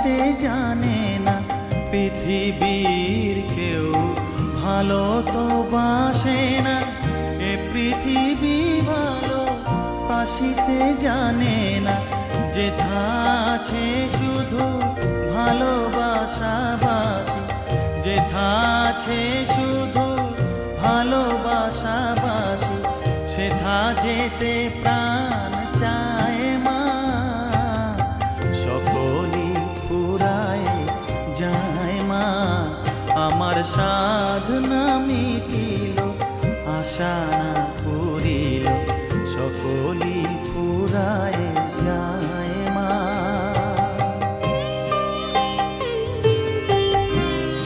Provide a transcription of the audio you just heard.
বাসিতে জানে না, পৃথিবীর কেউ ভালো তো বাসে না। এ পৃথিবী ভালো বাসিতে জানে না, যেথা আছে শুধু ভালোবাসাবাসি, যেথা আছে শুধু ভালোবাসাবাসি, সেথা যেতে প্রাণ চায় মা। সকলই ফুরায় যায় মা, আমার সাধনা মিটিল, আশা না পুরিল, সকলই ফুরায় যায়।